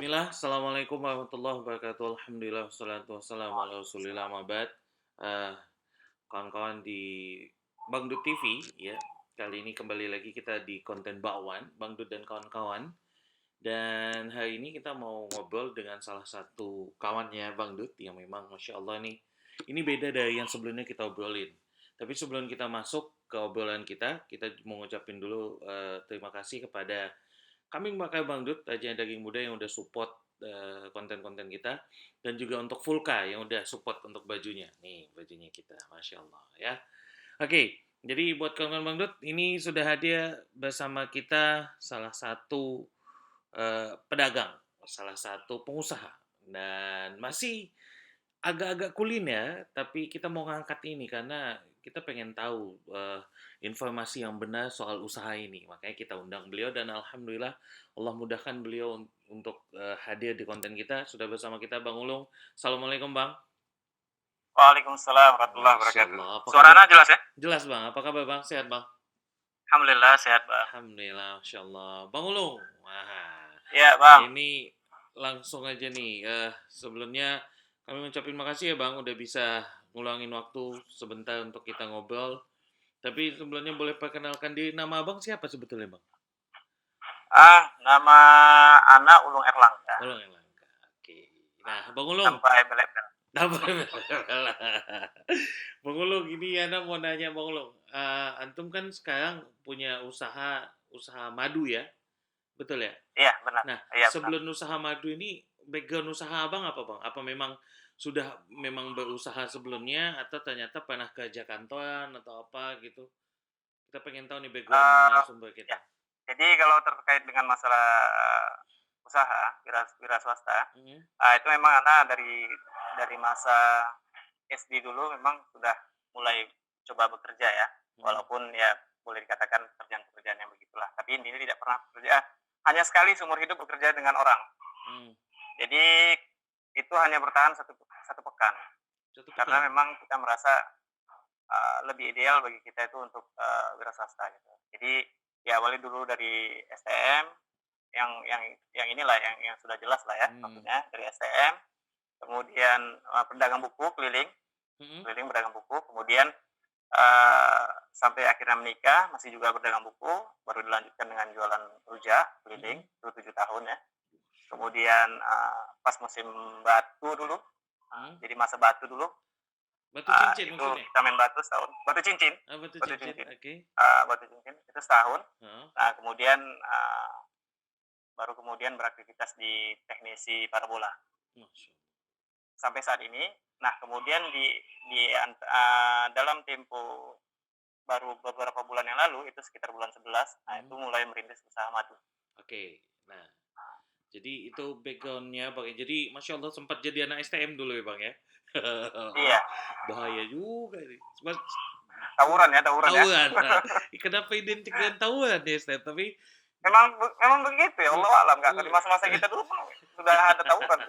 Bismillah, Assalamualaikum warahmatullahi wabarakatuh. Alhamdulillah, wassalatu wassalamu ala rasulillah, ma ba'd. Eh, Kawan-kawan di Bangdut TV, ya. Kali ini kembali lagi kita di konten bakwan, Bangdut dan kawan-kawan. Dan hari ini kita mau ngobrol dengan salah satu kawannya Bangdut yang memang Masya Allah nih, ini beda dari yang sebelumnya kita obrolin. Tapi sebelum kita masuk ke obrolan kita mau ngucapin dulu terima kasih kepada kami memakai Bangdut, aja daging muda yang udah support konten-konten kita, dan juga untuk Vulka yang udah support untuk bajunya. Nih bajunya kita, Masya Allah ya. Oke, jadi buat kawan-kawan Bangdut, ini sudah hadir bersama kita salah satu pedagang, salah satu pengusaha, dan masih agak-agak kuliner, tapi kita mau ngangkat ini karena kita pengen tahu informasi yang benar soal usaha ini. Makanya kita undang beliau dan alhamdulillah Allah mudahkan beliau untuk hadir di konten kita. Sudah bersama kita Bang Ulung. Assalamualaikum Bang. Waalaikumsalam warahmatullahi Masya wabarakatuh. Allah. Apa kabar? Suaranya jelas ya? Jelas Bang. Apa kabar Bang? Sehat Bang? Alhamdulillah sehat, Bang. Alhamdulillah. Masya Allah. Bang Ulung. Wah, Iya, Bang. ini langsung aja nih. Sebelumnya kami ngucapin makasih ya Bang udah bisa ngulangin waktu sebentar untuk kita ngobrol. Tapi sebelumnya boleh perkenalkan diri, nama Abang siapa sebetulnya Bang? Nama Ana Ulung Erlangga. Ulung Erlangga. Oke. Nah, Bang Ulung. Tanpa embel-embel. Bang Ulung, ini Ana mau nanya Bang Ulung. Antum kan sekarang punya usaha madu ya? Betul ya? Iya, benar. Nah, Iya, benar. sebelum usaha madu ini, background usaha abang apa bang? Apa sudah memang berusaha sebelumnya atau ternyata pernah kerja kantoran atau apa gitu? Kita pengen tahu nih background Eh, narasumber ya. kita. Jadi kalau terkait dengan masalah usaha wira swasta, Mhm. itu memang Ana dari masa SD dulu memang sudah mulai coba bekerja ya. Walaupun ya boleh dikatakan pekerjaan-pekerjaan yang begitulah. Tapi intinya tidak pernah bekerja hanya sekali seumur hidup bekerja dengan orang. Jadi itu hanya bertahan satu pekan. Karena memang kita merasa lebih ideal bagi kita itu untuk wira swasta gitu. Jadi ya awalnya dulu dari STM yang inilah yang sudah jelas lah ya maksudnya dari STM, kemudian pedagang buku keliling pedagang buku, kemudian sampai akhirnya menikah masih juga berdagang buku, baru dilanjutkan dengan jualan rujak keliling itu 7 tahun ya. Kemudian pas musim batu dulu, jadi masa batu dulu, Batu cincin itu maksudnya? kita main batu setahun. Batu cincin. Batu cincin. Oke. Batu cincin itu setahun. Nah kemudian baru kemudian beraktivitas di teknisi parabola sampai saat ini. Nah kemudian dalam tempo baru beberapa bulan yang lalu, itu sekitar bulan 11, nah itu mulai merintis usaha madu. Oke. Nah, jadi itu backgroundnya Bang. Jadi Masya Allah sempat jadi anak STM dulu ya Bang ya? Iya. Bahaya juga ini. Tawuran ya. Tawuran. Nah, kenapa identik dengan tawuran ya STM? Tapi memang begitu ya, Allah alam. Nggak di masa-masa kita dulu sudah ada tawuran.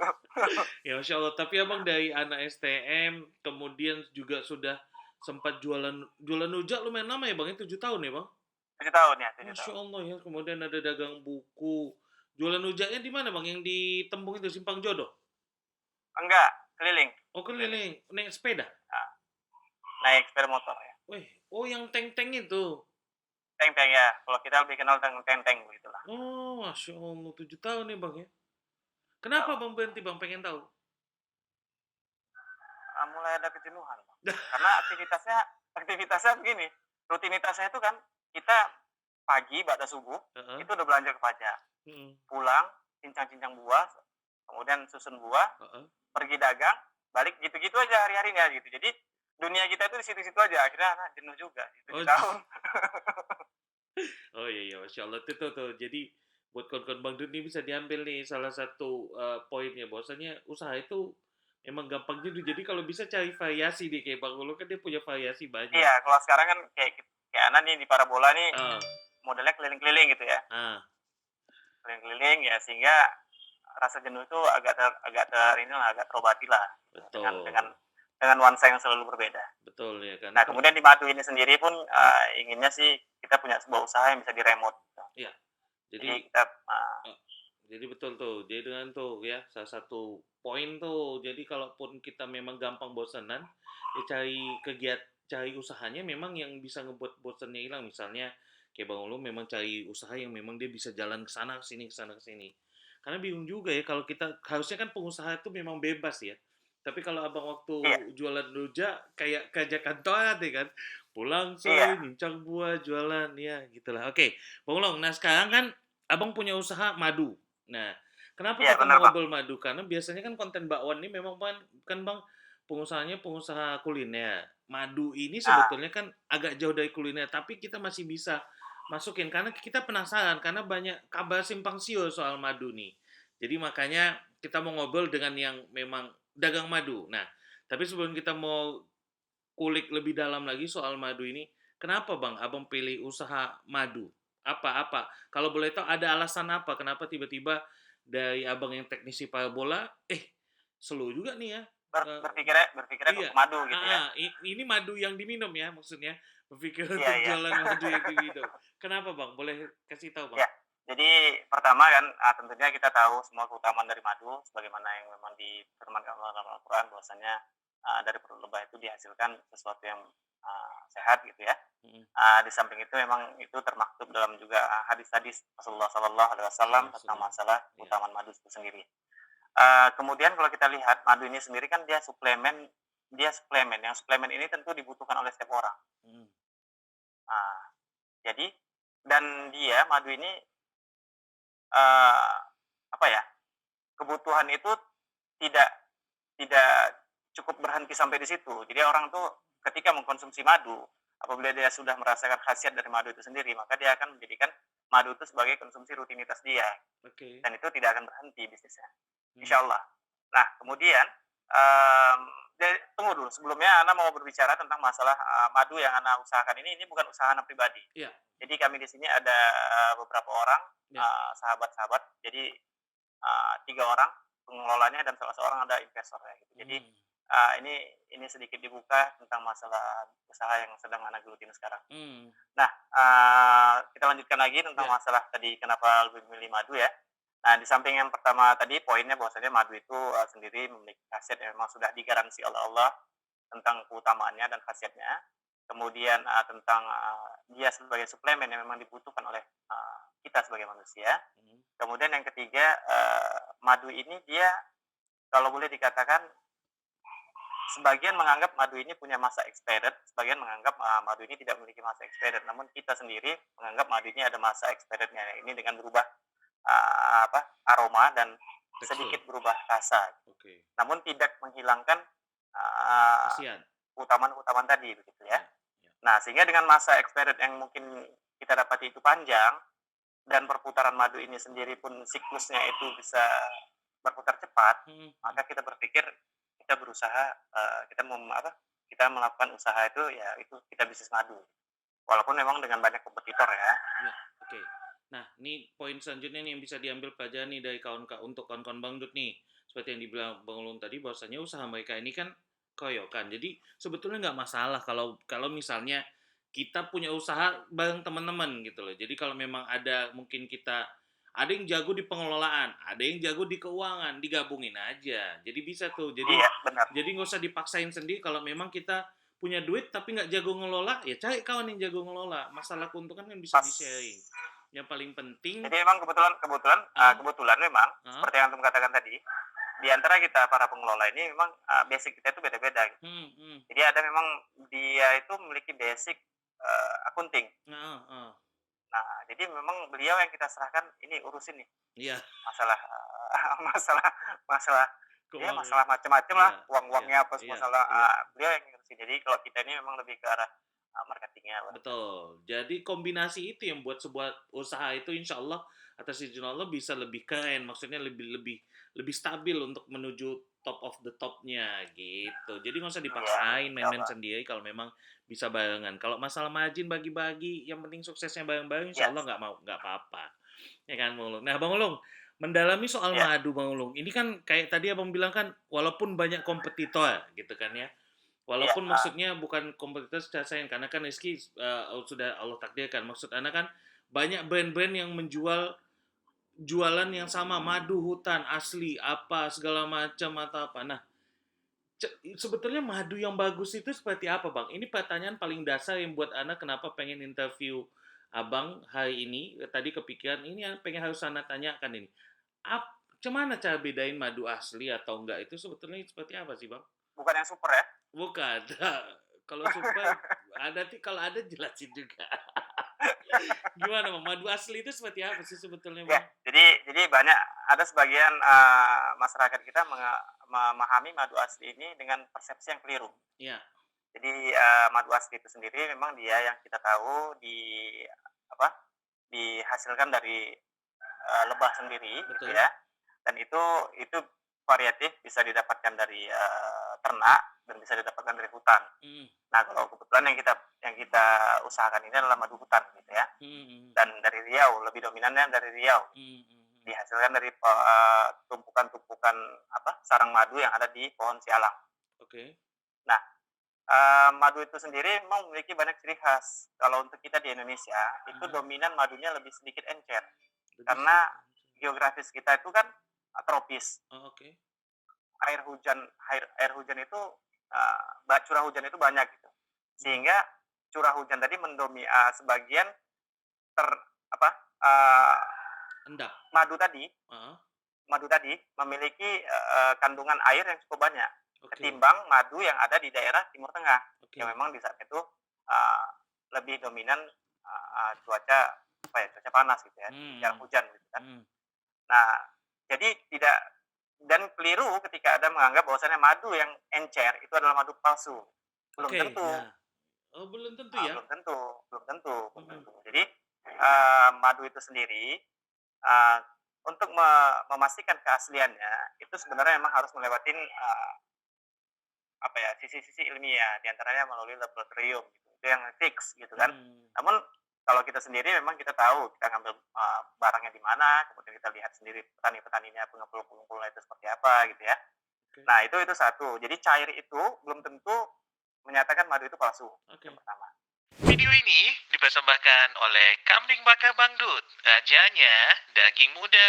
Ya Masya Allah. Tapi abang dari anak STM, kemudian juga sudah sempat jualan rujak lumayan lama ya bang? 7 tahun ya bang? 7 tahun ya. Masya Allah ya. Kemudian ada dagang buku. Jualan rujaknya di mana bang? Yang di Tembung itu, Simpang Jodoh? Enggak, keliling. Oh keliling. Naik sepeda? Naik sepeda motor ya. Wih, oh yang tank-tank itu? Tank-tank ya. Kalau kita lebih kenal dengan tank-tank begitulah. Oh, Masya Allah. 7 tahun ya bang ya? Kenapa bang berhenti bang? Pengen tahu. Mulai ada kejenuhan bang. Karena aktivitasnya begini. Rutinitasnya itu kan kita pagi pada subuh itu udah belanja ke pajak. Pulang cincang-cincang buah, kemudian susun buah, pergi dagang, balik gitu-gitu aja hari-harinya gitu. Jadi dunia kita itu di situ-situ aja. Akhirnya jenuh juga 7 tahun. Oh iya, Masya Allah. Itu tuh. Jadi buat kawan-kawan Bang Dut ini bisa diambil nih salah satu poinnya. Bahwasanya usaha itu emang gampang jadi. Jadi kalau bisa cari variasi deh. Kayak Bang Ulu kan dia punya variasi banyak. Iya, kalau sekarang kan kayak Ana nih di parabola nih modelnya keliling-keliling gitu ya. Keliling-keliling ya, sehingga rasa jenuh itu agak terobati lah. Betul. Dengan nuansa yang selalu berbeda. Betul ya kan. Nah kemudian di madu ini sendiri pun inginnya sih kita punya sebuah usaha yang bisa diremote. Iya. Jadi kita Jadi betul tuh. Jadi dengan tuh ya salah satu poin tuh. Jadi kalaupun kita memang gampang bosanan, ya cari usahanya memang yang bisa ngebuat bosannya hilang. Misalnya kayak Bang Ulu memang cari usaha yang memang dia bisa jalan ke sana ke sini ke sana ke sini. Karena bingung juga ya kalau kita harusnya kan pengusaha itu memang bebas ya. Tapi kalau abang waktu Iya, jualan rujak kayak kerja kantoran ya kan, pulang iya, sore nyincang buah jualan ya gitulah. Oke, Bang Long. Nah sekarang kan abang punya usaha madu. Nah, kenapa iya kita benar mau Bang. ngobrol madu? Karena biasanya kan konten bakwan ini memang kan Bang pengusahanya pengusaha kuliner. Madu ini Nah, sebetulnya kan agak jauh dari kuliner, tapi kita masih bisa masukin karena kita penasaran karena banyak kabar simpang siur soal madu nih. Jadi makanya kita mau ngobrol dengan yang memang dagang madu. Nah, tapi sebelum kita mau kulik lebih dalam lagi soal madu ini, kenapa Bang Abang pilih usaha madu? Apa-apa? Kalau boleh tahu ada alasan apa kenapa tiba-tiba dari Abang yang teknisi parabola, slow juga nih ya. Eh, berpikirnya iya, untuk madu gitu ya. ini madu yang diminum ya maksudnya. Berpikir Iya, untuk iya. jualan madu yang diminum. Kenapa Bang? Boleh kasih tahu Bang? Ya, jadi pertama kan, tentunya kita tahu semua keutamaan dari madu sebagaimana yang memang difirmankan Allah dalam Al-Qur'an bahwasanya, dari perut lebah itu dihasilkan sesuatu yang, sehat gitu ya. Mm, Di samping itu memang itu termaktub dalam juga, hadis-hadis Rasulullah Shallallahu Alaihi Wasallam Salah tentang salam. masalah Ya. keutamaan madu itu sendiri. Kemudian kalau kita lihat madu ini sendiri kan dia suplemen, yang suplemen ini tentu dibutuhkan oleh setiap orang. Mm, Nah, jadi dan dia madu ini, eee, apa ya, kebutuhan itu tidak tidak cukup berhenti sampai di situ. Jadi orang tuh ketika mengkonsumsi madu, apabila dia sudah merasakan khasiat dari madu itu sendiri, maka dia akan menjadikan madu itu sebagai konsumsi rutinitas dia, Oke. dan itu tidak akan berhenti bisnisnya, Mm, insya Allah. Nah, kemudian, tunggu dulu, sebelumnya Ana mau berbicara tentang masalah, madu yang Ana usahakan ini bukan usaha Ana pribadi. ya, Jadi kami di sini ada, beberapa orang, ya. sahabat-sahabat, jadi 3 orang pengelolanya dan salah seorang ada investornya gitu. Jadi, Mm, ini sedikit dibuka tentang masalah usaha yang sedang Ana gelutin sekarang. mm, Nah, kita lanjutkan lagi tentang ya. masalah tadi kenapa lebih memilih madu ya. Nah, di samping yang pertama tadi poinnya bahwasanya madu itu, sendiri memiliki khasiat yang memang sudah digaransi oleh Allah tentang keutamaannya dan khasiatnya. Kemudian, tentang, dia sebagai suplemen yang memang dibutuhkan oleh, kita sebagai manusia. Mm, Kemudian yang ketiga, madu ini dia kalau boleh dikatakan sebagian menganggap madu ini punya masa expired, sebagian menganggap, madu ini tidak memiliki masa expired. Namun kita sendiri menganggap madu ini ada masa expirednya. Ini dengan berubah, aroma dan tekstur. sedikit berubah rasa. Oke. Namun tidak menghilangkan, eee, Kasihan. keutamaan-keutamaan tadi begitu ya. Ya, ya. Nah, sehingga dengan masa expired yang mungkin kita dapati itu panjang dan perputaran madu ini sendiri pun siklusnya itu bisa berputar cepat, Mm, mm. maka kita berpikir kita berusaha, kita melakukan usaha itu ya itu kita bisnis madu. Walaupun memang dengan banyak kompetitor ya. Ya, oke. Nah, ini poin selanjutnya nih yang bisa diambil pelajaran nih dari untuk kawan-kawan Bangdut nih. Seperti yang dibilang Bang Ulun tadi, bahwasanya usaha mereka ini kan keroyokan. Jadi sebetulnya nggak masalah kalau kalau misalnya kita punya usaha bareng teman-teman gitu loh. Jadi kalau memang ada mungkin kita ada yang jago di pengelolaan, ada yang jago di keuangan, digabungin aja. Jadi bisa tuh. Jadi Iya, benar. jadi nggak usah dipaksain sendiri kalau memang kita punya duit tapi nggak jago ngelola, ya cari kawan yang jago ngelola. Masalah keuntungan kan bisa Pas. di-sharing. Yang paling penting, Jadi memang kebetulan kebetulan ah, kebetulan memang ah, seperti yang antum katakan tadi, di antara kita para pengelola ini memang, basic kita itu beda-beda gitu. hmm, Jadi ada memang dia itu memiliki basic, akunting. ah, ah, Nah, jadi memang beliau yang kita serahkan, "Ini urusin nih, iya, masalah, masalah masalah ya keuangan, masalah macam-macam lah, iya, iya, uang-uangnya apa iya, masalah, iya. beliau yang ngurusin." Jadi kalau kita ini memang lebih ke arah, marketing-nya barangkali. Betul. Jadi kombinasi itu yang buat sebuah usaha itu insya Allah atas izin Allah bisa lebih keren, maksudnya lebih lebih lebih stabil untuk menuju top of the topnya gitu. Jadi nggak usah Iya, amin, dipaksain main-main insyaallah. sendiri kalau memang bisa barengan. Kalau masalah margin bagi-bagi, yang penting suksesnya bareng-bareng, insya Iya, Allah nggak apa-apa. Ya kan, Bang Ulung. Nah, Bang Ulung, mendalami soal iya, madu, Bang Ulung. Ini kan kayak tadi Abang bilang kan, walaupun banyak kompetitor gitu kan ya. iya, Walaupun maksudnya bukan kompetitor secara saing karena kan Rizky sudah Allah takdirkan. Maksud Anda kan banyak brand-brand yang menjual jualan yang sama, madu hutan asli apa segala macam atau apa. Nah, sebetulnya madu yang bagus itu seperti apa, Bang? Ini pertanyaan paling dasar yang buat Ana kenapa pengen interview Abang hari ini. Tadi kepikiran ini yang pengen harus Ana tanyakan ini. Cuman cara bedain madu asli atau enggak itu sebetulnya seperti apa sih, Bang? Bukan yang super ya. Bukan. Kalau super ada sih, kalau ada jelasin juga. Gimana, Bang? Madu asli itu seperti apa sih sebetulnya, Ya, Bang? jadi banyak ada sebagian masyarakat kita memahami madu asli ini dengan persepsi yang keliru. Iya, Jadi madu asli itu sendiri memang dia yang kita tahu apa dihasilkan dari lebah sendiri gitu betul. ya. Dan itu variatif, bisa didapatkan dari ternak dan bisa didapatkan dari hutan. Mhm, Nah, kalau kebetulan yang kita usahakan ini adalah madu hutan gitu ya. mhm, mhm, Dan dari Riau, lebih dominannya dari Riau. mhm, mhm. Dihasilkan dari tumpukan-tumpukan sarang madu yang ada di pohon sialang. Oke. Nah, madu itu sendiri memang memiliki banyak ciri khas. Kalau untuk kita di Indonesia, itu Mhm. dominan madunya lebih sedikit encer. Lebih Karena sedikit. geografis kita itu kan tropis. Oh, oke. Air hujan itu curah hujan itu banyak gitu. Mhm. Sehingga curah hujan tadi sebagian ter apa uh, Endap. madu tadi Heeh. madu tadi memiliki kandungan air yang cukup banyak Oke. ketimbang madu yang ada di daerah Timur Tengah yang Oke. memang di saat itu uh, lebih dominan cuaca cuaca panas gitu ya, jarang Mhm. hujan gitu kan. Mhm. Nah, jadi tidak dan keliru ketika ada menganggap bahwasanya madu yang encer itu adalah madu palsu. Belum Oke, tentu, ya. Oh, belum tentu ya? belum tentu, belum tentu, belum Mhm. tentu. Jadi madu itu sendiri untuk memastikan keasliannya itu sebenarnya memang harus melewatin sisi-sisi ilmiah, diantaranya melalui laboratorium gitu. Itu yang fix gitu kan. Mmm. Namun kalau kita sendiri memang kita tahu kita ngambil barangnya di mana, kemudian kita lihat sendiri petani-petaninya, pengepul-pengepulnya itu seperti apa gitu ya. Oke. Nah, itu satu. Jadi cair itu belum tentu menyatakan madu itu palsu. Itu yang Oke. pertama. Video ini dipersembahkan oleh Kambing Bakar Bangdut. Rajanya daging muda.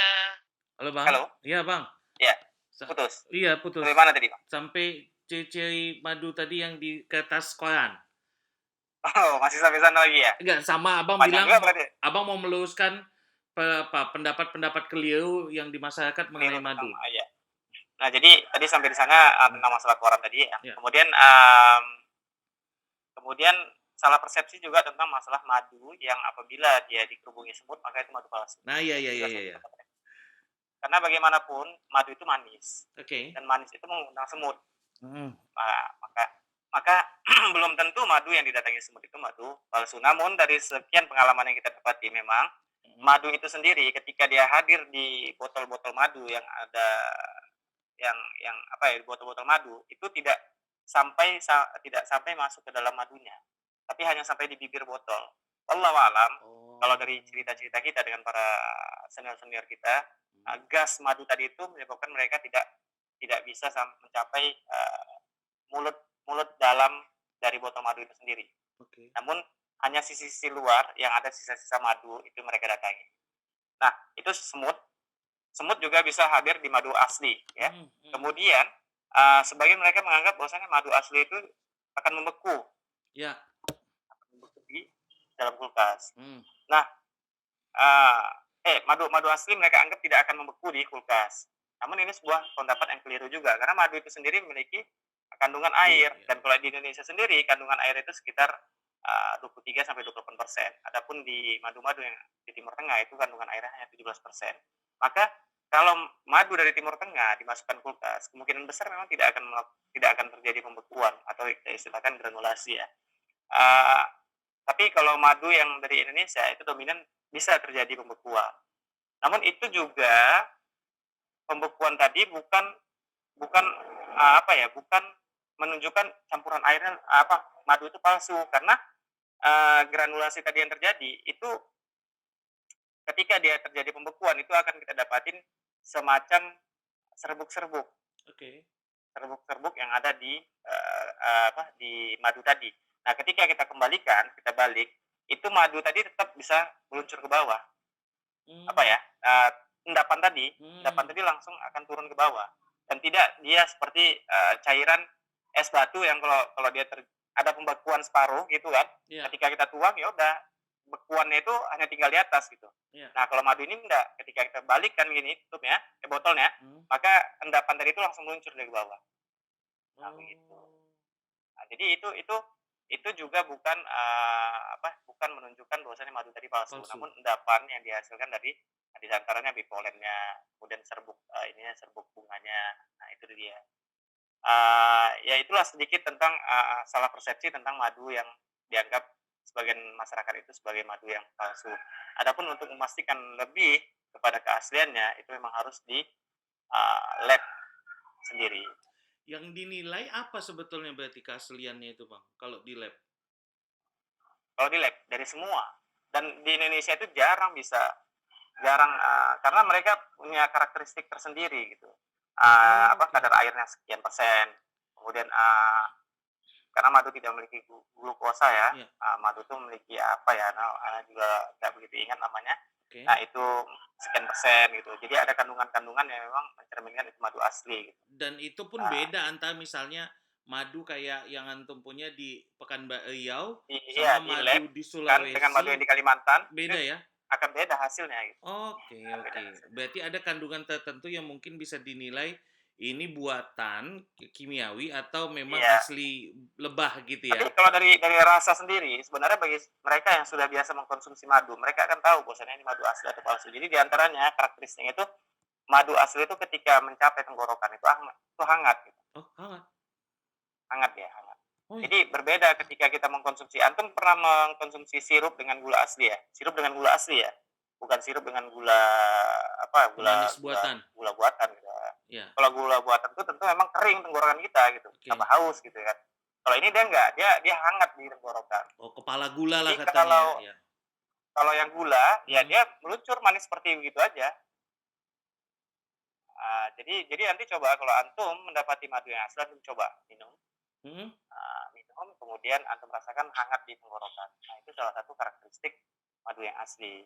Halo, Bang? Halo? Iya, Bang. Ya, Sa putus. iya, putus. Sampai mana tadi, Bang? Sampai ciri-ciri madu tadi yang di kertas koran. Oh, masih sampai sana lagi ya? Enggak, sama Abang Panjang bilang juga berarti Abang mau meluruskan pendapat-pendapat keliru yang di masyarakat mengenai keliru tentang madu. ya. Nah, jadi tadi sampai di sana Mhm. tentang masalah koran tadi ya. Iya. Kemudian salah persepsi juga tentang masalah madu yang apabila dia dikerubungi semut maka itu madu palsu. Nah, iya, Itu iya, iya, juga iya, satu iya. kata. Karena bagaimanapun madu itu manis Oke. dan manis itu mengundang semut. Mhm. Nah, maka belum tentu madu yang didatangi semut itu madu palsu. Namun dari sekian pengalaman yang kita dapati memang Mhm. madu itu sendiri ketika dia hadir di botol-botol madu yang ada di botol-botol madu itu tidak sampai masuk ke dalam madunya, tapi hanya sampai di bibir botol. Wallahu alam, kalau Oh. dari cerita-cerita kita dengan para senior-senior kita, Mhm. gas madu tadi itu menyebabkan mereka tidak tidak bisa mencapai mulut mulut dalam dari botol madu itu sendiri. Oke. Namun hanya sisi-sisi luar yang ada sisa-sisa madu itu mereka datangi. Nah, itu semut. Semut juga bisa hadir di madu asli ya. Mhm, mhm. Kemudian sebagian mereka menganggap bahwasanya madu asli itu akan membeku, Ya. di dalam kulkas. Mhm. Nah, eee, madu madu asli mereka anggap tidak akan membeku di kulkas. Namun ini sebuah pendapat yang keliru juga, karena madu itu sendiri memiliki kandungan Iya, air, iya, dan iya. kalau di Indonesia sendiri kandungan air itu sekitar 23 sampai 28%. Adapun di madu-madu yang di Timur Tengah itu kandungan airnya hanya 17%. Maka kalau madu dari Timur Tengah dimasukkan kulkas, kemungkinan besar memang tidak akan terjadi pembekuan atau kita istilahkan granulasi ya. Eee, tapi kalau madu yang dari Indonesia itu dominan bisa terjadi pembekuan. Namun itu juga pembekuan tadi bukan bukan bukan menunjukkan campuran airnya madu itu palsu, karena granulasi tadi yang terjadi itu ketika dia terjadi pembekuan itu akan kita dapatin semacam serbuk-serbuk Oke. serbuk-serbuk yang ada di madu tadi. Nah, ketika kita kembalikan, kita balik, itu madu tadi tetap bisa meluncur ke bawah. Apa Mmm. ya? endapan Hmm, tadi langsung akan turun ke bawah dan tidak dia seperti cairan es batu yang kalau kalau dia ada pembekuan separuh gitu kan, ya, ketika kita tuang ya udah bekuannya itu hanya tinggal di atas gitu. ya. Nah kalau madu ini enggak, ketika kita balikkan gini tutupnya, botolnya, Hmm. maka endapan tadi itu langsung meluncur dari bawah. Nah begitu. Oh, Nah, jadi itu juga bukan bukan menunjukkan bahwasanya madu tadi palsu, palsu. namun endapan yang dihasilkan dari di antaranya bipolennya, kemudian serbuk serbuk bunganya. Nah, itu dia. Ya itulah sedikit tentang salah persepsi tentang madu yang dianggap sebagian masyarakat itu sebagai madu yang palsu. Adapun untuk memastikan lebih kepada keasliannya itu memang harus di lab sendiri. Yang dinilai apa sebetulnya berarti keasliannya itu, Bang, kalau di lab? Kalau di lab dari semua dan di Indonesia itu jarang karena mereka punya karakteristik tersendiri gitu. Oke. Kadar airnya sekian persen, kemudian karena madu tidak memiliki glukosa ya, Iya, madu itu memiliki apa ya, nah, juga nggak begitu ingat namanya. Nah oke. itu sekian persen gitu. Jadi ada kandungan-kandungan yang memang mencerminkan itu madu asli gitu. Dan itu pun Nah, beda antara misalnya madu kayak yang antum punya di Pekanbaru iya sama di lab madu di kan dengan madu Sulawesi, yang di Kalimantan itu beda ya? akan beda hasilnya gitu, Oke, akan beda oke. hasilnya. Berarti ada kandungan tertentu yang mungkin bisa dinilai ini buatan kimiawi atau memang Iya. asli lebah gitu Tapi ya? kalau dari rasa sendiri, sebenarnya bagi mereka yang sudah biasa mengkonsumsi madu, mereka akan tahu bahwasanya ini madu asli atau palsu. Jadi di antaranya karakteristiknya itu madu asli itu ketika mencapai tenggorokan itu hangat gitu, Oh, hangat. hangat ya, hangat. Oh ya. Jadi berbeda ketika kita mengkonsumsi. Antum pernah mengkonsumsi sirup dengan gula asli ya? Sirup dengan gula asli ya? Bukan sirup dengan gula Pemanis buatan. gula buatan gitu. Ya, Kalau gula buatan itu tentu memang kering tenggorokan kita gitu, tambah oke. haus gitu kan. Kalau ini dia enggak, dia hangat di tenggorokan. Oh, kepala gula lah Jadi katanya ya. kalau Ya. kalau yang gula, ya Hmm. dia meluncur manis seperti begitu aja. Jadi nanti coba kalau antum mendapati madu yang asli, antum coba minum, Hmm. minum, kemudian antum rasakan hangat di tenggorokan. Nah itu salah satu karakteristik madu yang asli.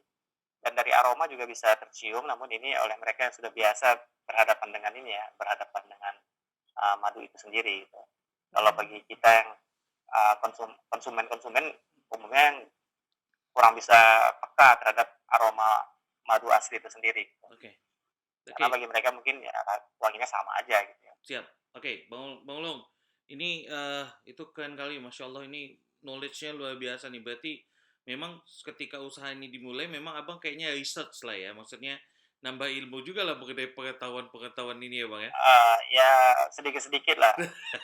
Dan dari aroma juga bisa tercium, namun ini oleh mereka yang sudah biasa berhadapan dengan ini ya, berhadapan dengan madu itu sendiri. Gitu. Kalau bagi Hmm. kita yang konsumen-konsumen umumnya yang kurang bisa peka terhadap aroma madu asli itu sendiri. Gitu. Oke. Karena Oke. bagi mereka mungkin ya wanginya sama aja gitu ya. Siap. Oke, Bang Ulung. Ini itu keren kali, Masya Allah, ini knowledge-nya luar biasa nih. Berarti memang ketika usaha ini dimulai, memang abang kayaknya research lah ya. Maksudnya nambah ilmu juga lah mengenai pengetahuan-pengetahuan ini ya, Bang ya. Ya sedikit-sedikit lah.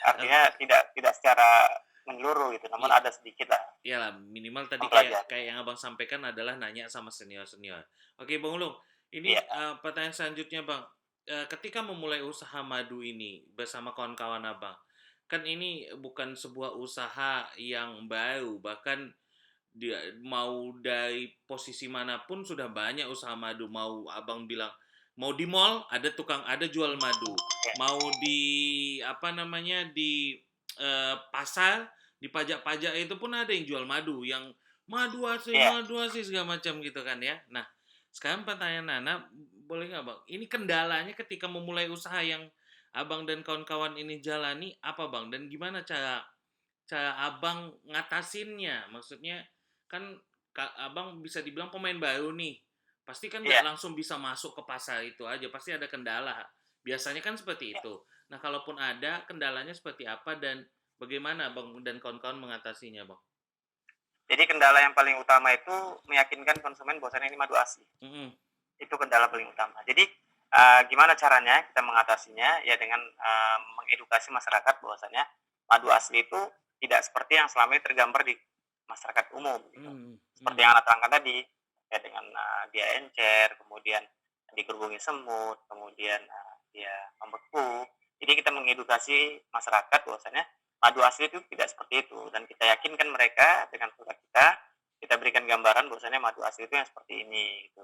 Artinya tidak tidak secara menyeluruh gitu, namun Iya, ada sedikit lah iyalah minimal tadi kayak mempelajari. kayak yang abang sampaikan adalah nanya sama senior-senior. Oke, Bang Ulung. Ini Iya, pertanyaan selanjutnya, Bang. Ketika memulai usaha madu ini bersama kawan-kawan abang, kan ini bukan sebuah usaha yang baru, bahkan dia mau dari posisi manapun sudah banyak usaha madu. Mau abang bilang mau di mall ada tukang ada jual madu, iya, mau di apa namanya di pasar di pajak-pajak itu pun ada yang jual iya. madu asli segala macam gitu kan ya. Nah sekarang pertanyaan Nana, boleh nggak bang? Ini kendalanya ketika memulai usaha yang abang dan kawan-kawan ini jalani apa bang? Dan gimana cara cara abang ngatasinnya? Maksudnya kan abang bisa dibilang pemain baru nih. Pasti kan nggak Iya, langsung bisa masuk ke pasar itu aja. Pasti ada kendala. Biasanya kan seperti iya. itu. Nah, kalaupun ada, kendalanya seperti apa dan bagaimana Bang dan kawan-kawan mengatasinya, Bang? Jadi kendala yang paling utama itu meyakinkan konsumen bahwasanya ini madu asli. Mm-mm. Itu kendala paling utama. Jadi gimana caranya kita mengatasinya? Ya dengan mengedukasi masyarakat bahwasanya madu asli itu tidak seperti yang selama ini tergambar di masyarakat umum gitu. Mm, Seperti mm, yang Anda terangkan tadi, ya dengan dia encer, kemudian digerubungi semut, kemudian dia membeku. Jadi kita mengedukasi masyarakat bahwasanya madu asli itu tidak seperti itu dan kita yakinkan mereka dengan produk kita berikan gambaran bahwasanya madu asli itu yang seperti ini gitu.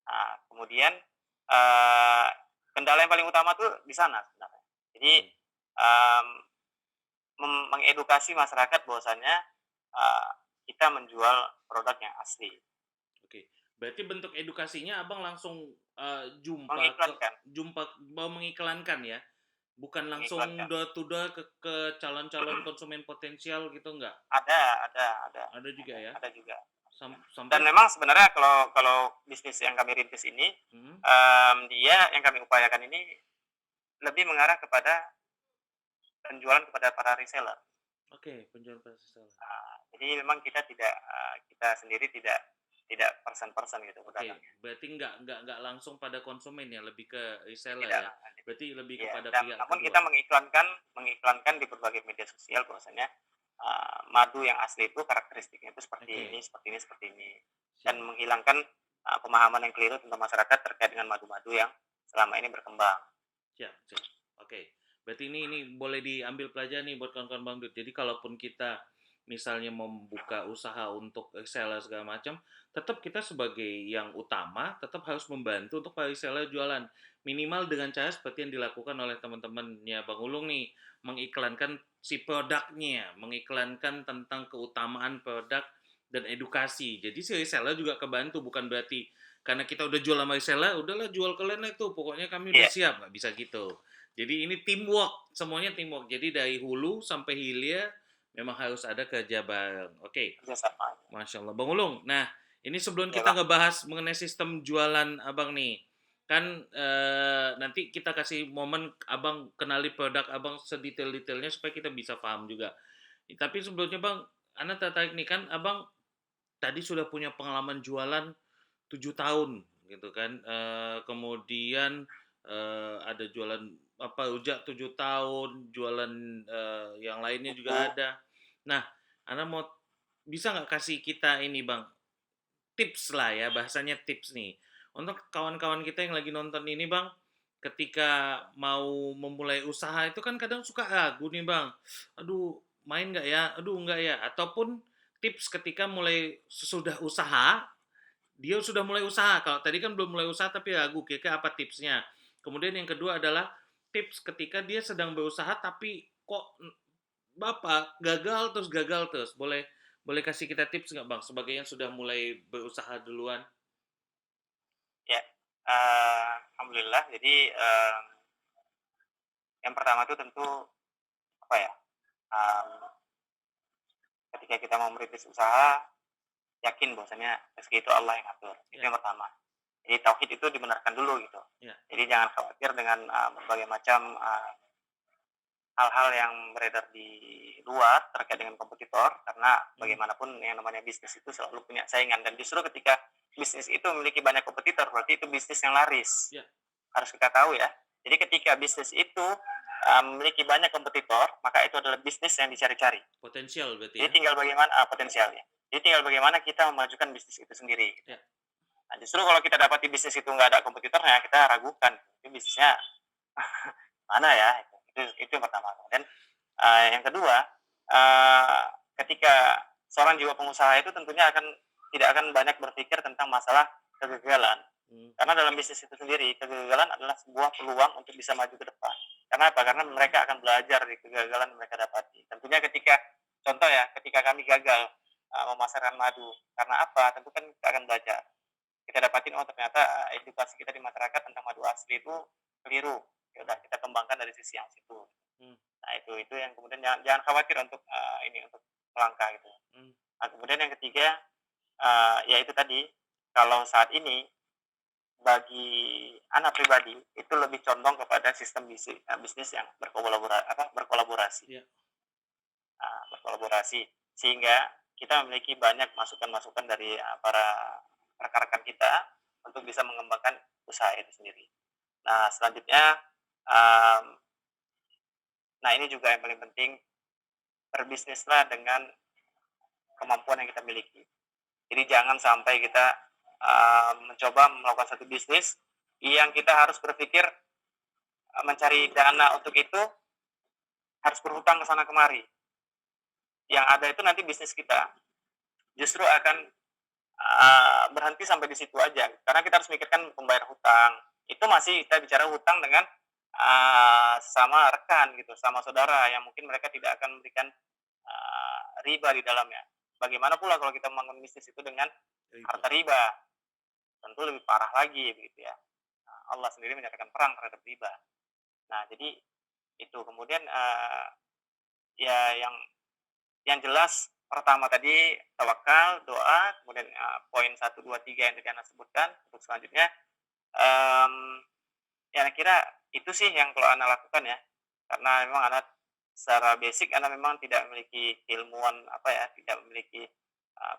Nah, kemudian eee, kendala yang paling utama tuh di sana sebenarnya. Jadi, oke, mmm, mengedukasi masyarakat bahwasanya, eee, kita menjual produk yang asli. oke. Berarti bentuk edukasinya Abang langsung, mengiklankan, jumpa mau mengiklankan ya? Bukan langsung mengiklankan. door to door ke calon-calon konsumen potensial gitu enggak? Ada, Ada juga ya? ada juga. Dan Sampai memang sebenarnya kalau kalau bisnis yang kami rintis ini, mhm, dia yang kami upayakan ini lebih mengarah kepada penjualan kepada para reseller. oke, penjualan reseller. Jadi memang kita sendiri tidak tidak person-person gitu Oke, pedagangnya, berarti nggak langsung pada konsumen ya, lebih ke reseller tidak. ya? Berarti lebih Iya, kepada dan pihak namun kedua? kita mengiklankan di berbagai media sosial bahwasanya, madu yang asli itu karakteristiknya itu seperti ini Oke, seperti ini seperti ini. Dan siap. menghilangkan, pemahaman yang keliru tentang masyarakat terkait dengan madu-madu yang selama ini berkembang. Siap siap. Oke. Berarti ini boleh diambil pelajaran nih buat kawan-kawan Bang Dut. Jadi kalaupun kita misalnya membuka usaha untuk reseller segala macam, tetap kita sebagai yang utama tetap harus membantu untuk para reseller jualan. Minimal dengan cara seperti yang dilakukan oleh teman-temannya Bang Ulung nih, mengiklankan si produknya, mengiklankan tentang keutamaan produk dan edukasi. Jadi si reseller juga kebantu, bukan berarti karena kita udah jual sama reseller, udahlah jual kalian itu, pokoknya kami udah Iya, siap, nggak bisa gitu. Jadi ini teamwork, semuanya teamwork. Jadi dari hulu sampai hilir memang harus ada kerja bareng. Oke, kerjasama. Masya Allah. Bang Ulung, nah ini sebelum Iya, kita Bang. ngebahas mengenai sistem jualan abang nih, kan nanti kita kasih momen abang kenali produk abang sedetail-detailnya supaya kita bisa paham juga. Tapi sebelumnya bang, Anda tertarik nih kan abang tadi sudah punya pengalaman jualan 7 tahun gitu kan. Kemudian ada jualan apa rujak 7 tahun, jualan yang lainnya Buku, juga ada. Nah, Anda mau bisa nggak kasih kita ini Bang, tips lah ya, bahasanya tips nih. Untuk kawan-kawan kita yang lagi nonton ini Bang, ketika mau memulai usaha itu kan kadang suka ragu nih Bang. Aduh, main nggak ya? Aduh, nggak ya? Ataupun tips ketika mulai sesudah usaha, dia sudah mulai usaha. Kalau tadi kan belum mulai usaha tapi ragu, kira-kira apa tipsnya? Kemudian yang kedua adalah tips ketika dia sedang berusaha tapi kok Bapak gagal terus. Boleh boleh kasih kita tips nggak Bang sebagai yang sudah mulai berusaha duluan? ya. Alhamdulillah. Jadi, yang pertama itu tentu apa ya, mmm, ketika kita mau merintis usaha, yakin bahwasanya rezeki itu Allah yang ngatur, itu Ya, yang pertama. Jadi tauhid itu dibenarkan dulu gitu. ya. Jadi jangan khawatir dengan, berbagai macam, hal-hal yang beredar di luar terkait dengan kompetitor, karena Hmm, bagaimanapun yang namanya bisnis itu selalu punya saingan, dan justru ketika bisnis itu memiliki banyak kompetitor, berarti itu bisnis yang laris. ya. Harus kita tahu ya. Jadi ketika bisnis itu, memiliki banyak kompetitor, maka itu adalah bisnis yang dicari-cari. Potensial berarti Jadi ya. tinggal bagaimana potensialnya. Jadi tinggal bagaimana kita memajukan bisnis itu sendiri, gitu. Ya. Nah, justru kalau kita dapati bisnis itu nggak ada kompetitornya, kita ragukan, ini bisnisnya mana ya? Itu yang pertama. Kemudian, yang kedua, eee, ketika seorang jiwa pengusaha itu tentunya tidak akan banyak berpikir tentang masalah kegagalan. Hmm, Karena dalam bisnis itu sendiri, kegagalan adalah sebuah peluang untuk bisa maju ke depan. Karena apa? Karena mereka akan belajar dari kegagalan yang mereka dapati. Tentunya ketika contoh ya, ketika kami gagal, memasarkan madu, karena apa? Tentu kan kita akan belajar. Kita dapatin, oh ternyata, edukasi kita di masyarakat tentang madu asli itu keliru. Ya udah kita kembangkan dari sisi yang situ. hmm, Nah itu yang kemudian jangan jangan khawatir untuk, untuk melangkah gitu. hmm. Nah kemudian yang ketiga, ya itu tadi, kalau saat ini bagi anak pribadi itu lebih condong kepada sistem bisnis yang berkolaborasi, Ya. berkolaborasi sehingga kita memiliki banyak masukan-masukan dari, para rekan-rekan kita untuk bisa mengembangkan usaha itu sendiri. Nah selanjutnya, mmm, nah ini juga yang paling penting, berbisnislah dengan kemampuan yang kita miliki. Jadi jangan sampai kita, mencoba melakukan satu bisnis yang kita harus berpikir, mencari dana untuk itu harus berhutang ke sana kemari. Yang ada itu nanti bisnis kita justru akan, berhenti sampai di situ aja. Karena kita harus mikirkan pembayar hutang. Itu masih kita bicara hutang dengan, sesama rekan gitu, sama saudara yang mungkin mereka tidak akan memberikan, riba di dalamnya. Bagaimana pula kalau kita membangun bisnis itu dengan Riba. harta riba? tentu lebih parah lagi begitu ya. Allah sendiri menyatakan perang terhadap riba. Nah, jadi itu kemudian ya yang jelas pertama tadi tawakal, doa, kemudian poin 1, 2, 3 yang tadi Anda sebutkan. Untuk selanjutnya ya kira itu sih yang kalau Anda lakukan ya. Karena memang Anda secara basic Anda memang tidak memiliki keilmuan apa ya, tidak memiliki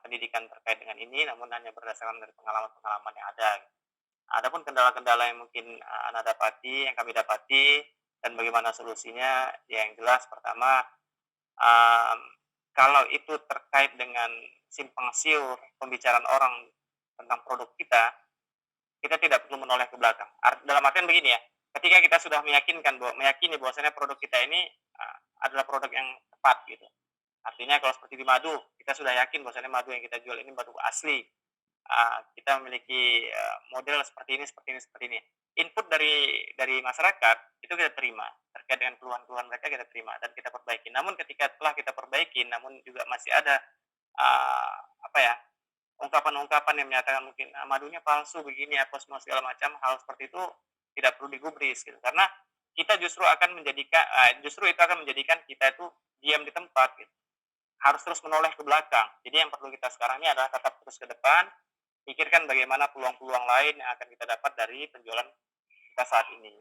pendidikan terkait dengan ini, namun hanya berdasarkan dari pengalaman-pengalaman yang ada. Adapun kendala-kendala yang mungkin Anda dapati, yang kami dapati, dan bagaimana solusinya, ya yang jelas pertama, mmm, kalau itu terkait dengan simpang siur pembicaraan orang tentang produk kita tidak perlu menoleh ke belakang. Dalam artian begini ya, ketika kita sudah meyakini bahwasanya produk kita ini adalah produk yang tepat gitu. Artinya kalau seperti di madu, kita sudah yakin bahwasanya madu yang kita jual ini madu asli. Kita memiliki model seperti ini, seperti ini, seperti ini. Input dari masyarakat itu kita terima, terkait dengan keluhan-keluhan mereka kita terima dan kita perbaiki. Namun ketika telah kita perbaiki, namun juga masih ada apa ya, ungkapan-ungkapan yang menyatakan mungkin madunya palsu begini apa semua segala macam, hal seperti itu tidak perlu digubris gitu. Karena kita justru itu akan menjadikan kita itu diam di tempat gitu. Harus terus menoleh ke belakang. Jadi yang perlu kita sekarang ini adalah tetap terus ke depan, pikirkan bagaimana peluang-peluang lain yang akan kita dapat dari penjualan kita saat ini.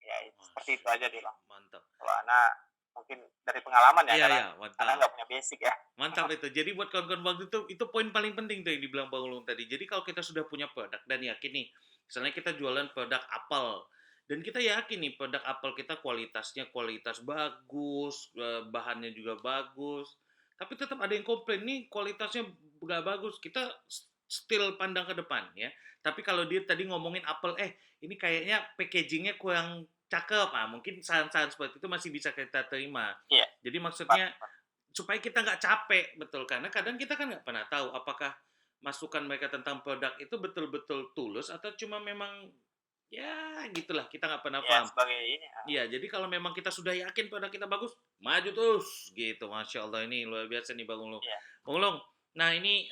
Ya, seperti itu Masya aja deh Allah, Bang. mantap. Kalau Ana mungkin dari pengalaman ya, Iya, karena iya, Ana mantap. nggak punya basic ya. Mantap itu. Jadi buat kawan-kawan Bang itu poin paling penting tuh yang dibilang Bang Ulung tadi. Jadi kalau kita sudah punya produk dan yakin nih, misalnya kita jualan produk apel dan kita yakin nih produk apel kita kualitasnya kualitas bagus, bahannya juga bagus. Tapi tetap ada yang komplain nih kualitasnya nggak bagus. Kita still pandang ke depan ya. Tapi kalau dia tadi ngomongin apel, ini kayaknya packagingnya kurang cakep, mungkin saran-saran seperti itu masih bisa kita terima. Iya, Jadi tepat, maksudnya tepat. supaya kita nggak capek, betul. Karena kadang kita kan nggak pernah tahu apakah masukan mereka tentang produk itu betul-betul tulus atau cuma memang ya gitulah kita nggak pernah Ya paham. sebagai ini. Iya, jadi kalau memang kita sudah yakin produk kita bagus, maju terus gitu. Masya Allah ini luar biasa nih Bang Ulung. Iya, Bang Ulung, nah ini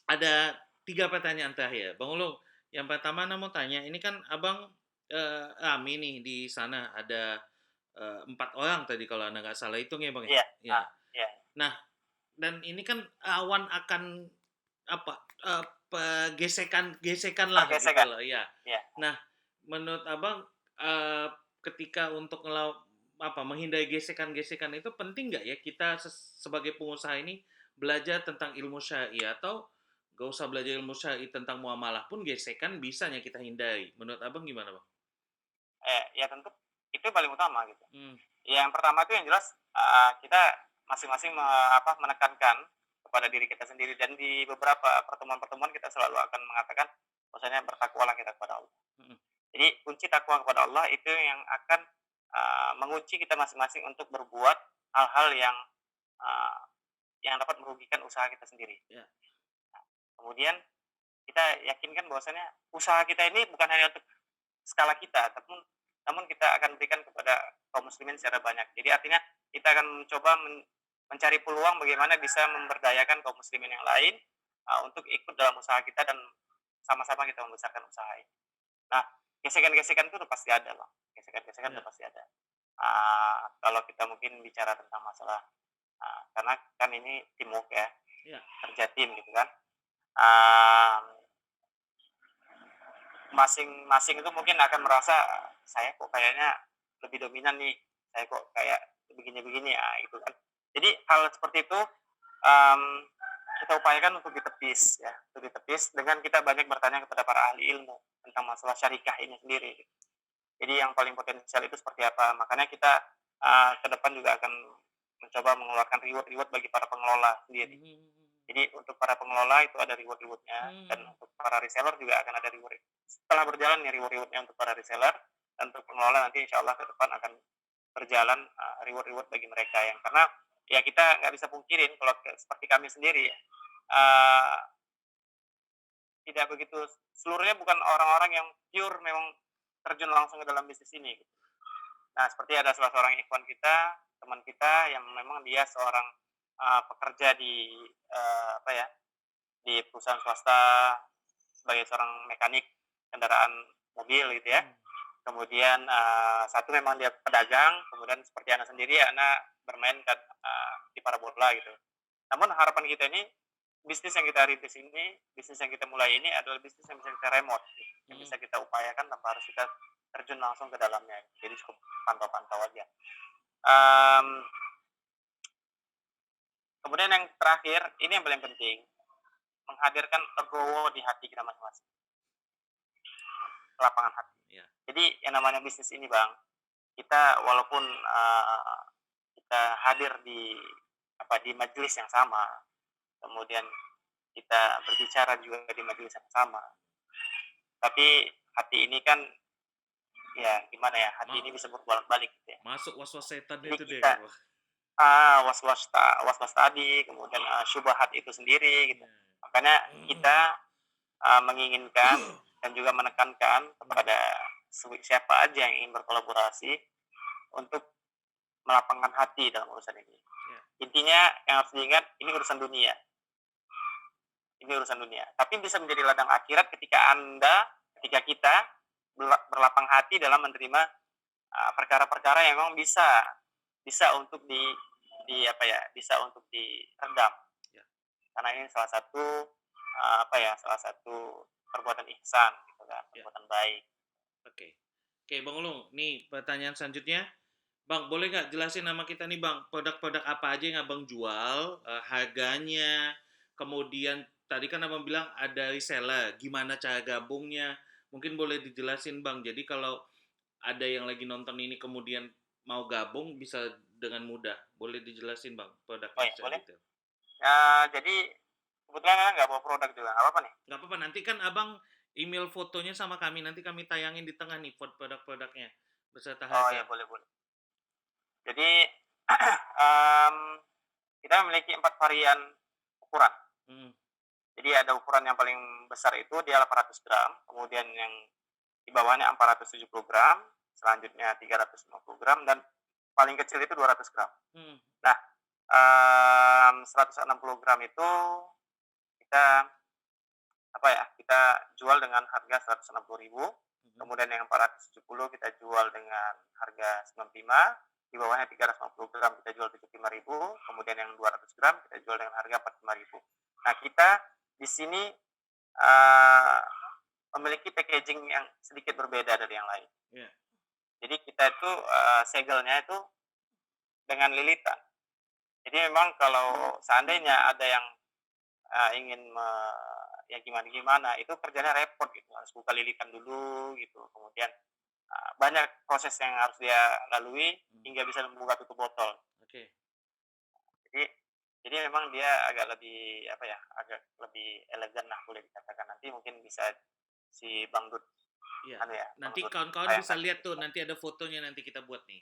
ada 3 pertanyaan terakhir. Bang Ulung, yang pertama Ana mau tanya, ini kan Abang rame nih di sana ada 4 orang tadi kalau Anda nggak salah hitung ya Bang ya? iya, Ya. iya. Nah, dan ini kan awan akan apa gesekan lah gitu Pergesekan. loh ya. Iya. Nah, menurut Abang ketika untuk menghindari gesekan-gesekan itu penting nggak ya kita sebagai pengusaha ini belajar tentang ilmu syar'i atau gak usah belajar ilmu syar'i tentang muamalah pun gesekan bisanya kita hindari. Menurut Abang gimana Bang? Ya tentu itu paling utama gitu. Hmm. Yang pertama itu yang jelas kita masing-masing menekankan kepada diri kita sendiri dan di beberapa pertemuan-pertemuan kita selalu akan mengatakan bahwasanya bertakwalah kita kepada Allah. Hmm. Jadi kunci takwa kepada Allah itu yang akan mengunci kita masing-masing untuk berbuat hal-hal yang dapat merugikan usaha kita sendiri. Ya. Nah, kemudian kita yakinkan bahwasanya usaha kita ini bukan hanya untuk skala kita, namun kita akan berikan kepada kaum muslimin secara banyak. Jadi artinya kita akan mencoba mencari peluang bagaimana bisa memberdayakan kaum muslimin yang lain untuk ikut dalam usaha kita dan sama-sama kita membesarkan usaha ini. Nah, gesekan-gesekan itu udah pasti ada, Bang. Gesekan-gesekan udah pasti ada. Kalau kita mungkin bicara tentang masalah, karena kan ini teamwork ya, kerja tim gitu kan. Masing-masing itu mungkin akan merasa saya kok kayaknya lebih dominan nih, saya kok kayak begini-begini gitu kan. Jadi hal seperti itu kita upayakan untuk ditepis ya, untuk ditepis dengan kita banyak bertanya kepada para ahli ilmu tentang masalah syarikah ini sendiri. Jadi yang paling potensial itu seperti apa? Makanya kita ke depan juga akan mencoba mengeluarkan reward bagi para pengelola sendiri. Jadi untuk para pengelola itu ada reward-nya dan untuk para reseller juga akan ada reward. Setelah berjalan nih reward-nya untuk para reseller dan untuk pengelola nanti insya Allah ke depan akan berjalan reward bagi mereka yang karena ya kita nggak bisa pungkirin kalau seperti kami sendiri tidak begitu seluruhnya bukan orang-orang yang pure memang terjun langsung ke dalam bisnis ini. Nah seperti ada salah seorang ikhwan kita, teman kita yang memang dia seorang pekerja di di perusahaan swasta sebagai seorang mekanik kendaraan mobil gitu ya. Hmm. Kemudian satu memang dia pedagang, kemudian seperti anak sendiri, anak bermain di parabola gitu. Namun harapan kita ini, bisnis yang kita rintis ini, bisnis yang kita mulai ini adalah bisnis yang bisa kita remote, gitu, yang bisa kita upayakan tanpa harus kita terjun langsung ke dalamnya. Jadi cukup pantau-pantau aja. Kemudian yang terakhir, ini yang paling penting, menghadirkan legowo di hati kita masing-masing, lapangan hati. Ya. Jadi yang namanya bisnis ini Bang, kita walaupun kita hadir di majelis yang sama, kemudian kita berbicara juga di majelis yang sama, tapi hati ini kan ya gimana ya, hati ini bisa berbolak-balik gitu ya. Masuk was-was setan Jadi itu dia. kita was-was tadi, kemudian syubhat itu sendiri gitu. Makanya kita menginginkan dan juga menekankan kepada siapa aja yang ingin berkolaborasi untuk melapangkan hati dalam urusan ini. Intinya yang harus diingat, ini urusan dunia. Ini urusan dunia. Tapi bisa menjadi ladang akhirat ketika kita berlapang hati dalam menerima perkara-perkara yang memang bisa untuk bisa untuk diredam. Ya. Karena ini salah satu perbuatan ihsan gitu kan, perbuatan baik. Oke, Bang Ulung, nih pertanyaan selanjutnya. Bang, boleh nggak jelasin nama kita nih Bang, produk-produk apa aja yang Abang jual, harganya, kemudian tadi kan Abang bilang ada reseller, gimana cara gabungnya, mungkin boleh dijelasin Bang, jadi kalau ada yang lagi nonton ini kemudian mau gabung bisa dengan mudah, boleh dijelasin Bang, produknya secara boleh. detail. Jadi kebetulan nggak bawa produk juga, nggak apa-apa nih? Nggak apa-apa, nanti kan Abang email fotonya sama kami, nanti kami tayangin di tengah nih produk-produknya, beserta harga. Oh ya, boleh. Jadi kita memiliki 4 varian ukuran. Jadi ada ukuran yang paling besar itu dia 800 gram, kemudian yang di bawahnya 470 gram, selanjutnya 350 gram, dan paling kecil itu 200 gram. Nah, 160 gram itu kita jual dengan harga 160.000, kemudian yang 470 kita jual dengan harga 95, di bawahnya 350 gram kita jual 75.000, kemudian yang 200 gram kita jual dengan harga 45.000. Nah, kita di sini memiliki packaging yang sedikit berbeda dari yang lain. Yeah. Jadi kita itu segelnya itu dengan lilitan. Jadi memang kalau seandainya ada yang ingin gimana, itu kerjanya repot gitu, harus buka lilitan dulu gitu, kemudian banyak proses yang harus dia lalui hingga bisa membuka tutup botol. Oke. Jadi memang dia agak lebih elegan lah boleh dikatakan. Nanti mungkin bisa si Bang Dut. Iya. Nanti kawan-kawan bisa lihat tuh, nanti ada fotonya nanti kita buat nih.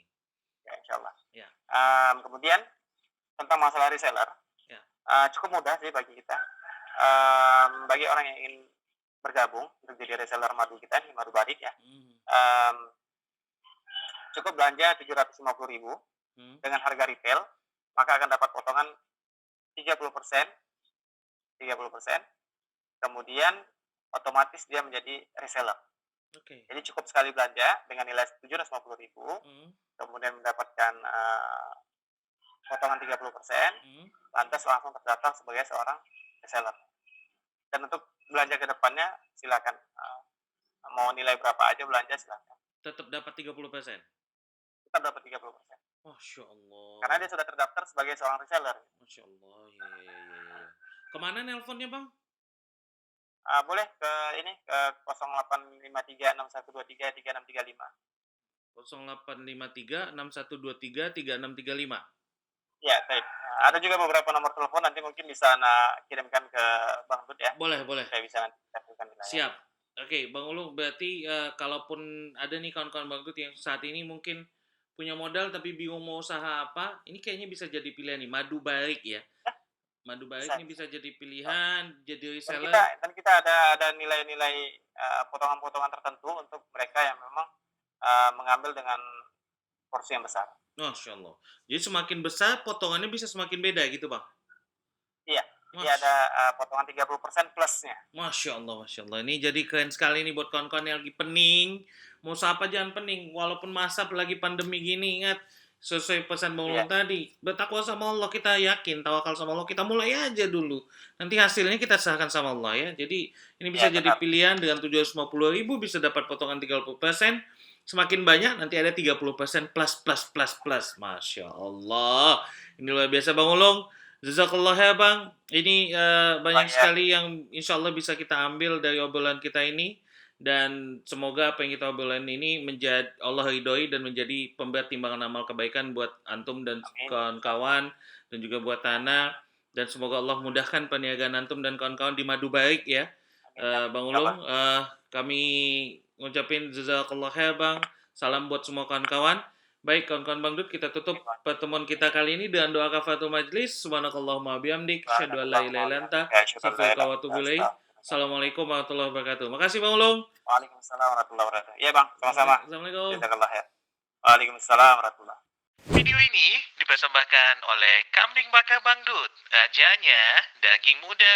Ya, insyaallah. Ya. Kemudian tentang masalah reseller, cukup mudah sih bagi kita. Bagi orang yang ingin bergabung untuk jadi reseller madu kita nih, madu barik ya, cukup belanja 750.000 dengan harga retail, maka akan dapat potongan 30%, kemudian otomatis dia menjadi reseller. Jadi cukup sekali belanja dengan nilai 750.000, kemudian mendapatkan potongan 30%, lantas langsung terdaftar sebagai seorang reseller. Dan untuk belanja ke depannya silakan, mau nilai berapa aja belanja silakan. Tetap dapat 30%? Tetap dapat 30%. Masya Allah. Karena dia sudah terdaftar sebagai seorang reseller. Masya Allah, ya. Kemana nelponnya Bang? Boleh ke 085361233635. 085361233635. Ya, baik. Ada juga beberapa nomor telepon, nanti mungkin bisa kirimkan ke Bang Dut ya. Boleh. Saya bisa nanti kirimkan. Siap. Oke, Bang Ulung, berarti kalaupun ada nih kawan-kawan Bang Dut yang saat ini mungkin punya modal tapi bingung mau usaha apa, ini kayaknya bisa jadi pilihan nih, madu barik ya. Madu barik ini bisa jadi pilihan, jadi reseller. Dan kita ada nilai-nilai potongan-potongan tertentu untuk mereka yang memang mengambil dengan porsi yang besar. Masya Allah. Jadi semakin besar potongannya bisa semakin beda gitu Bang? Iya. Jadi ada potongan 30% plusnya. Masya Allah, Masya Allah. Ini jadi keren sekali nih buat kawan-kawan yang lagi pening. Mau apa jangan pening. Walaupun masa lagi pandemi gini, ingat. Sesuai pesan Bang Long Iya, tadi. Bertakwa sama Allah, kita yakin. Tawakal sama Allah, kita mulai aja dulu. Nanti hasilnya kita serahkan sama Allah ya. Jadi ini bisa iya jadi benar. pilihan dengan 750.000 bisa dapat potongan 30%. Semakin banyak nanti ada 30% plus. Masya Allah. Ini luar biasa Bang Ulung. Jazakallah ya Bang. Ini Oh banyak iya, sekali yang insya Allah bisa kita ambil dari obrolan kita ini. Dan semoga apa yang kita obrolan ini menjadi Allah ridhoi dan menjadi pemberat timbangan amal kebaikan buat antum dan amin. kawan-kawan dan juga buat Tana. Dan semoga Allah mudahkan perniagaan antum dan kawan-kawan di madu baik ya. Amin, amin. Bang Insyaallah. Ulung, kami ngucapin jazakallah khair Bang. Salam buat semua kawan-kawan. Baik, kawan-kawan Bang Dut, kita tutup pertemuan kita kali ini dengan doa kafaratul majlis. Subhanakallahumma bihamdik, syadu an la ilaha illa anta, Ya, syukur astaghfiruka wa atubu ilaik. Assalamualaikum warahmatullahi wabarakatuh. Makasih Bang Ulung. Waalaikumsalam warahmatullahi wabarakatuh. Iya Bang, sama-sama. Assalamualaikum. Jazakallah ya. Waalaikumsalam warahmatullahi. Video ini dipersembahkan oleh Kambing Bakar Bang Dut. Rajanya daging muda.